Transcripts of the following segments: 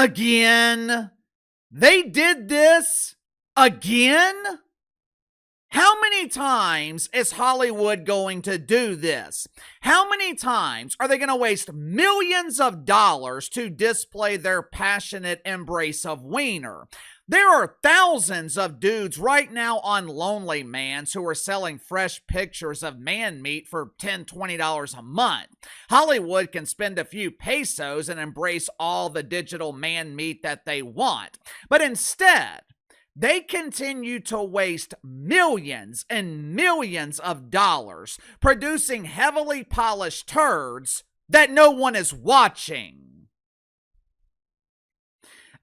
Again? They did this again? How many times is Hollywood going to do this? How many times are they going to waste millions of dollars to display their passionate embrace of wiener? There are thousands of dudes right now on Lonely Mans who are selling fresh pictures of man meat for $10, $20 a month. Hollywood can spend a few pesos and embrace all the digital man meat that they want. But instead, they continue to waste millions and millions of dollars producing heavily polished turds that no one is watching.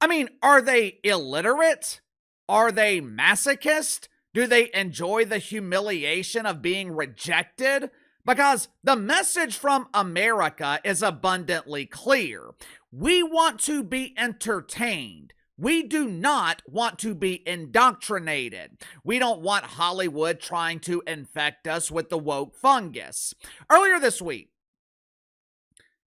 I mean, are they illiterate? Are they masochist? Do they enjoy the humiliation of being rejected? Because the message from America is abundantly clear. We want to be entertained. We do not want to be indoctrinated. We don't want Hollywood trying to infect us with the woke fungus. Earlier this week,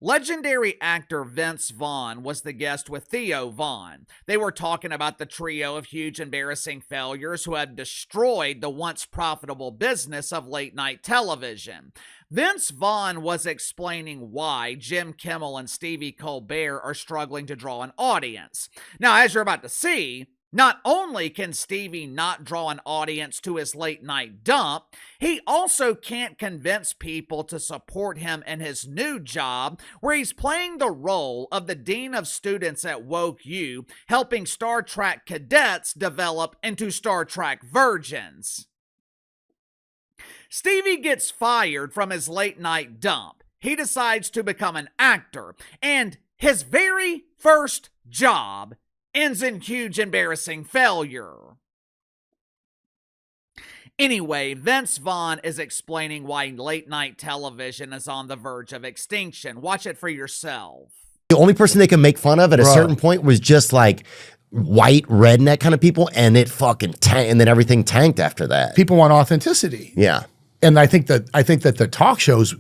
legendary actor Vince Vaughn was the guest with Theo Vaughn. They were talking about the trio of huge embarrassing failures who had destroyed the once profitable business of late-night television. Vince Vaughn was explaining why Jim Kimmel and Stevie Colbert are struggling to draw an audience. Now, as you're about to see, not only can Stevie not draw an audience to his late-night dump, he also can't convince people to support him in his new job, where he's playing the role of the dean of students at Woke U, helping Star Trek cadets develop into Star Trek virgins. Stevie gets fired from his late-night dump. He decides to become an actor, and his very first job ends in huge embarrassing failure. Anyway, Vince Vaughn is explaining why late-night television is on the verge of extinction. Watch it for yourself. The only person they can make fun of at a certain point was just like white redneck kind of people, and it fucking tanked, and then everything tanked after that. People want authenticity. Yeah. And I think that the talk shows,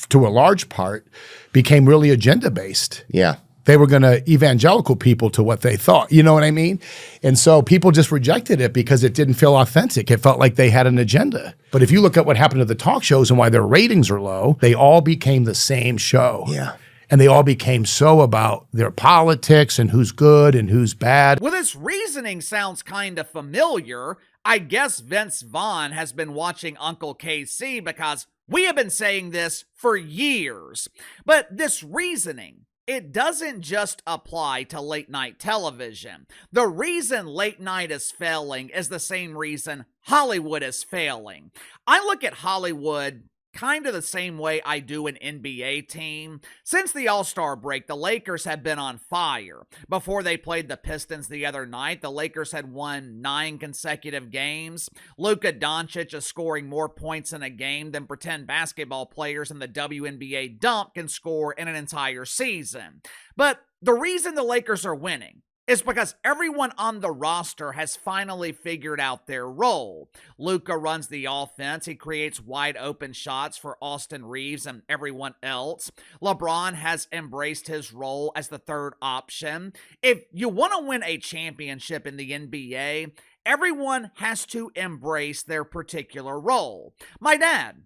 to a large part, became really agenda-based. Yeah. They were going to evangelical people to what they thought. You know what I mean? And so people just rejected it because it didn't feel authentic. It felt like they had an agenda. But if you look at what happened to the talk shows and why their ratings are low, they all became the same show. Yeah. And they all became so about their politics and who's good and who's bad. Well, this reasoning sounds kind of familiar. I guess Vince Vaughn has been watching Uncle KC because we have been saying this for years. But this reasoning, it doesn't just apply to late night television. The reason late night is failing is the same reason Hollywood is failing. I look at Hollywood kind of the same way I do an NBA team. Since the All-Star break, the Lakers have been on fire. Before they played the Pistons the other night, the Lakers had won 9 consecutive games. Luka Doncic is scoring more points in a game than pretend basketball players in the WNBA dump can score in an entire season. But the reason the Lakers are winning is because everyone on the roster has finally figured out their role. Luka runs the offense. He creates wide open shots for Austin Reeves and everyone else. LeBron has embraced his role as the third option. If you want to win a championship in the NBA, everyone has to embrace their particular role. My dad,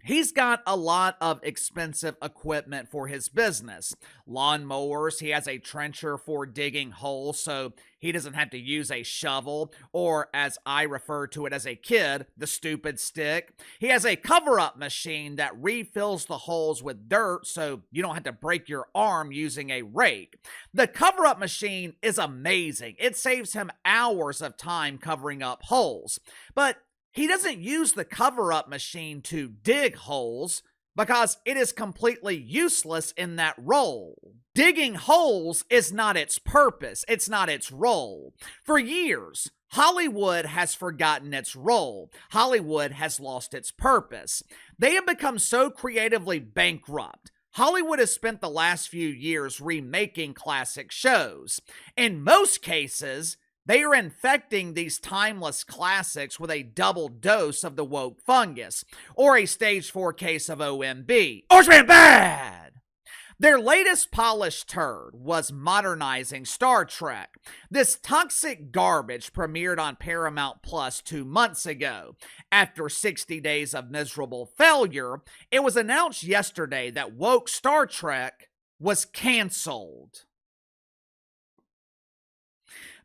he's got a lot of expensive equipment for his business. Lawnmowers, he has a trencher for digging holes so he doesn't have to use a shovel, or as I refer to it as a kid, the stupid stick. He has a cover-up machine that refills the holes with dirt so you don't have to break your arm using a rake. The cover-up machine is amazing. It saves him hours of time covering up holes. But he doesn't use the cover-up machine to dig holes because it is completely useless in that role. Digging holes is not its purpose. It's not its role. For years, Hollywood has forgotten its role. Hollywood has lost its purpose. They have become so creatively bankrupt. Hollywood has spent the last few years remaking classic shows. In most cases, they are infecting these timeless classics with a double dose of the woke fungus, or a stage 4 case of OMB. Orange Man bad! Their latest polished turd was modernizing Star Trek. This toxic garbage premiered on Paramount Plus 2 months ago. After 60 days of miserable failure, it was announced yesterday that woke Star Trek was canceled.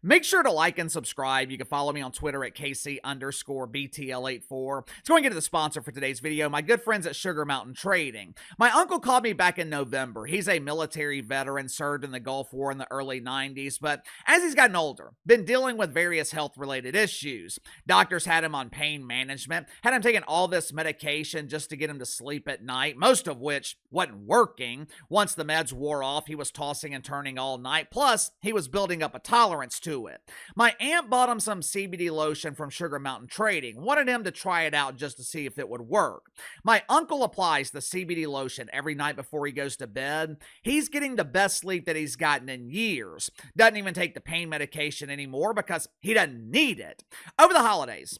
Make sure to like and subscribe. You can follow me on Twitter at KC_BTL84. Let's go and get to the sponsor for today's video, my good friends at Sugar Mountain Trading. My uncle called me back in November. He's a military veteran, served in the Gulf War in the early 90s, but as he's gotten older, been dealing with various health-related issues. Doctors had him on pain management, had him taking all this medication just to get him to sleep at night, most of which wasn't working. Once the meds wore off, he was tossing and turning all night, plus he was building up a tolerance to it. My aunt bought him some CBD lotion from Sugar Mountain Trading, wanted him to try it out just to see if it would work. My uncle applies the CBD lotion every night before he goes to bed. He's getting the best sleep that he's gotten in years. Doesn't even take the pain medication anymore because he doesn't need it. Over the holidays,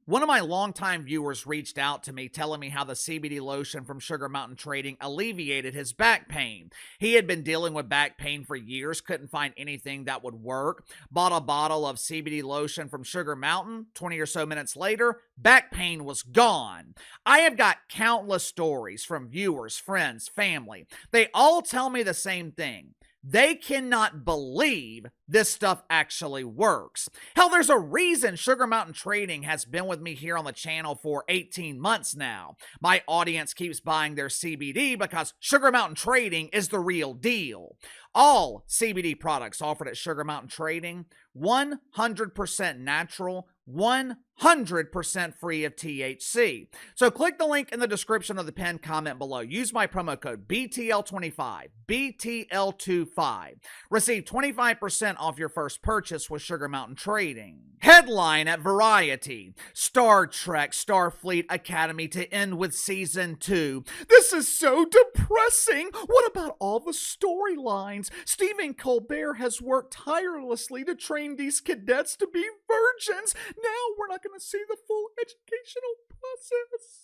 one of my longtime viewers reached out to me telling me how the CBD lotion from Sugar Mountain Trading alleviated his back pain. He had been dealing with back pain for years, couldn't find anything that would work. Bought a bottle of CBD lotion from Sugar Mountain. 20 or so minutes later, back pain was gone. I have got countless stories from viewers, friends, family. They all tell me the same thing. They cannot believe this stuff actually works. Hell, there's a reason Sugar Mountain Trading has been with me here on the channel for 18 months now. My audience keeps buying their CBD because Sugar Mountain Trading is the real deal. All CBD products offered at Sugar Mountain Trading, 100% natural, 100% free of THC. So click the link in the description of the pinned comment below. Use my promo code BTL25, BTL25. Receive 25% off your first purchase with Sugar Mountain Trading. Headline at Variety: Star Trek Starfleet Academy to end with Season 2. This is so depressing. What about all the storylines? Stephen Colbert has worked tirelessly to train these cadets to be virgins. Now we're not going to see the full educational process.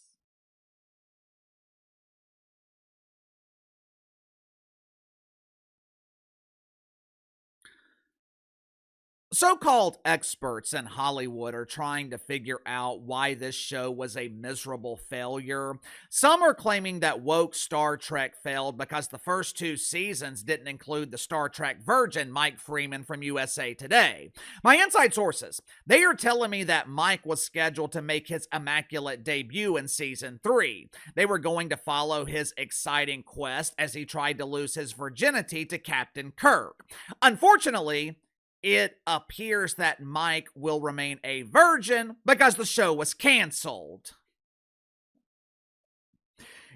So-called experts in Hollywood are trying to figure out why this show was a miserable failure. Some are claiming that woke Star Trek failed because the first 2 seasons didn't include the Star Trek virgin Mike Freeman from USA Today. My inside sources, they are telling me that Mike was scheduled to make his immaculate debut in Season 3. They were going to follow his exciting quest as he tried to lose his virginity to Captain Kirk. Unfortunately, it appears that Mike will remain a virgin because the show was canceled.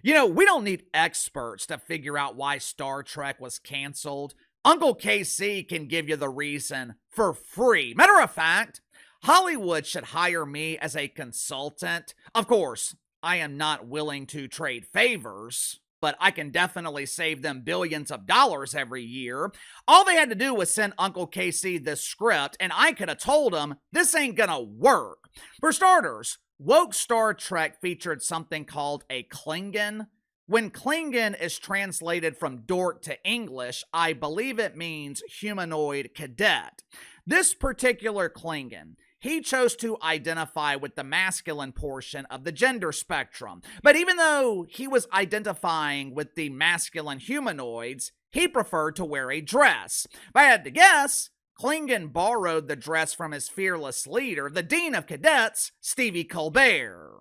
You know, we don't need experts to figure out why Star Trek was canceled. Uncle KC can give you the reason for free. Matter of fact, Hollywood should hire me as a consultant. Of course, I am not willing to trade favors, but I can definitely save them billions of dollars every year. All they had to do was send Uncle KC this script, and I could have told him this ain't gonna work. For starters, woke Star Trek featured something called a Klingon. When Klingon is translated from dork to English, I believe it means humanoid cadet. This particular Klingon, he chose to identify with the masculine portion of the gender spectrum. But even though he was identifying with the masculine humanoids, he preferred to wear a dress. If I had to guess, Klingon borrowed the dress from his fearless leader, the Dean of Cadets, Stevie Colbert.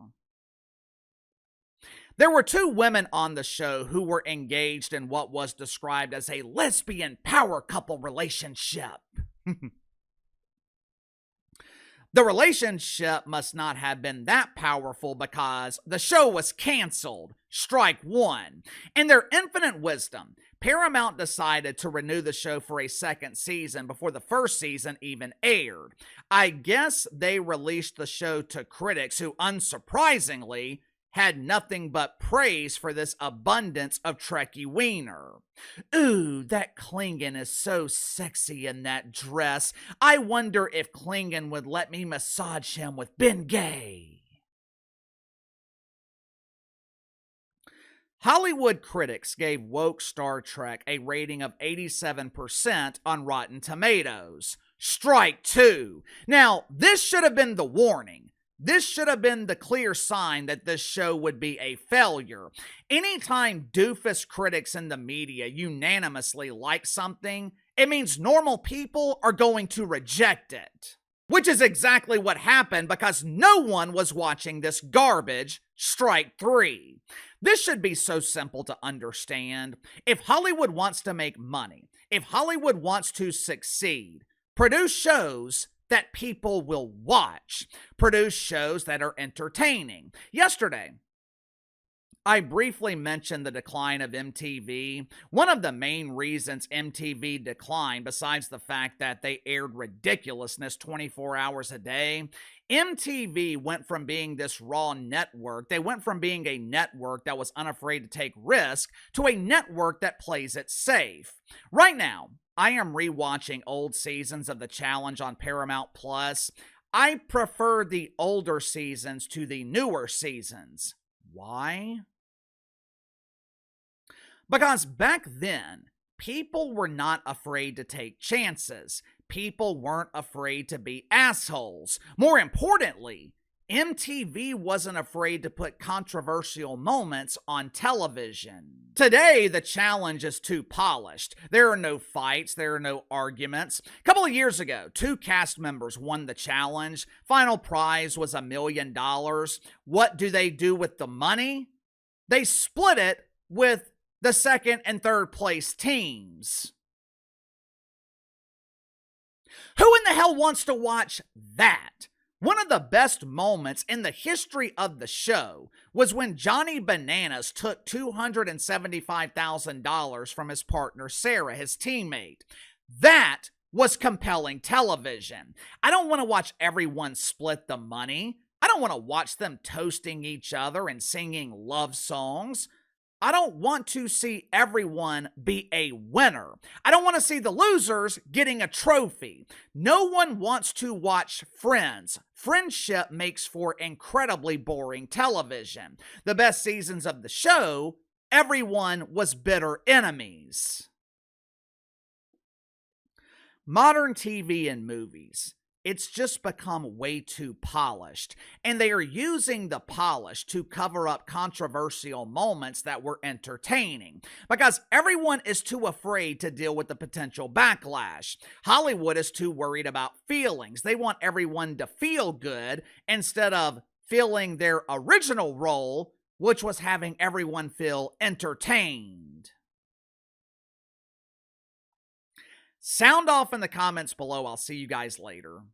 There were 2 women on the show who were engaged in what was described as a lesbian power couple relationship. The relationship must not have been that powerful because the show was canceled. Strike 1. In their infinite wisdom, Paramount decided to renew the show for a second season before the first season even aired. I guess they released the show to critics who, unsurprisingly, had nothing but praise for this abundance of Trekkie wiener. Ooh, that Klingon is so sexy in that dress. I wonder if Klingon would let me massage him with Bengay. Hollywood critics gave woke Star Trek a rating of 87% on Rotten Tomatoes. Strike two. Now, this should have been the warning. This should have been the clear sign that this show would be a failure. Anytime doofus critics in the media unanimously like something, it means normal people are going to reject it. Which is exactly what happened because no one was watching this garbage. Strike three. This should be so simple to understand. If Hollywood wants to make money, if Hollywood wants to succeed, produce shows that people will watch. Produce shows that are entertaining. Yesterday, I briefly mentioned the decline of MTV. One of the main reasons MTV declined, besides the fact that they aired ridiculousness 24 hours a day, MTV went from being this raw network, they went from being a network that was unafraid to take risk to a network that plays it safe. Right now, I am rewatching old seasons of The Challenge on Paramount Plus. I prefer the older seasons to the newer seasons. Why? Because back then, people were not afraid to take chances. People weren't afraid to be assholes. More importantly, MTV wasn't afraid to put controversial moments on television. Today, the challenge is too polished. There are no fights, there are no arguments. A couple of years ago, 2 cast members won the challenge. Final prize was $1 million. What do they do with the money? They split it with the second and third place teams. Who in the hell wants to watch that? One of the best moments in the history of the show was when Johnny Bananas took $275,000 from his partner Sarah, his teammate. That was compelling television. I don't want to watch everyone split the money. I don't want to watch them toasting each other and singing love songs. I don't want to see everyone be a winner. I don't want to see the losers getting a trophy. No one wants to watch Friends. Friendship makes for incredibly boring television. The best seasons of the show, everyone was bitter enemies. Modern TV and movies, it's just become way too polished, and they are using the polish to cover up controversial moments that were entertaining because everyone is too afraid to deal with the potential backlash. Hollywood is too worried about feelings. They want everyone to feel good instead of feeling their original role, which was having everyone feel entertained. Sound off in the comments below. I'll see you guys later.